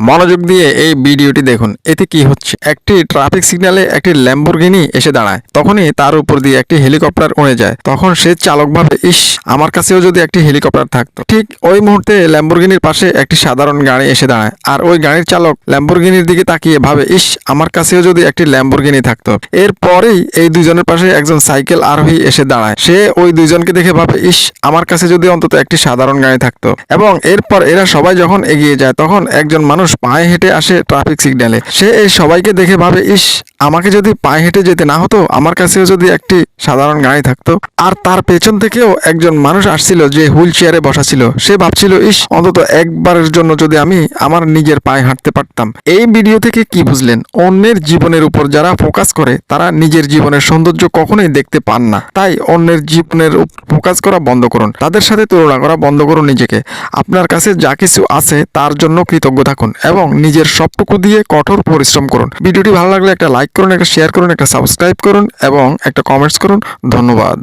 মনোযোগ দিয়ে এই ভিডিওটি দেখুন। এতে কি হচ্ছে, একটি ট্রাফিক সিগন্যালে একটি ল্যাম্বরগিনি এসে দাঁড়ায়। তখনই তার উপর দিয়ে একটি হেলিকপ্টার উড়ে যায়। তখন সে চালক ভাবে, ইস, আমার কাছেও যদি একটি হেলিকপ্টার থাকতো। ঠিক ওই মুহূর্তে ল্যাম্বরগিনির পাশে একটি সাধারণ গাড়ি এসে দাঁড়ায়, আর ওই গাড়ির চালক ল্যাম্বরগিনির দিকে তাকিয়ে ভাবে, ইস, আমার কাছেও যদি একটি ল্যাম্বরগিনি থাকতো। এরপরেই এই দুজনের পাশে একজন সাইকেল আরোহী এসে দাঁড়ায়। সে ওই দুইজনকে দেখে ভাবে, ইস, আমার কাছে যদি অন্তত একটি সাধারণ গাড়ি থাকতো। এবং এরপর এরা সবাই যখন এগিয়ে যায়, তখন একজন মানুষ পায়ে হেঁটে আসে ট্রাফিক সিগন্যালে। সে এই সবাইকে দেখে ভাবে, ইস, আমাকে যদি পায়ে হেঁটে যেতে না হতো, আমার কাছেও যদি একটি সাধারণ গাড়ি থাকতো। আর তার পেছন থেকেও একজন মানুষ আসছিল যে হুইল চেয়ারে বসা ছিল। সে ভাবছিল, ইস, অন্তত একবারের জন্য যদি আমি আমার নিজের পায়ে হাঁটতে পারতাম। এই ভিডিও থেকে কি বুঝলেন? অন্যের জীবনের উপর যারা ফোকাস করে তারা নিজের জীবনের সৌন্দর্য কখনোই দেখতে পান না। তাই অন্যের জীবনের ফোকাস করা বন্ধ করুন, তাদের সাথে তুলনা করা বন্ধ করুন নিজেকে। আপনার কাছে যা কিছু আছে তার জন্য কৃতজ্ঞ থাকুন এবং নিজের সবটুকু দিয়ে কঠোর পরিশ্রম করুন। ভিডিওটি ভালো লাগলে একটা লাইক করুন, একটা শেয়ার করুন, একটা সাবস্ক্রাইব করুন এবং একটা কমেন্টস করুন। ধন্যবাদ।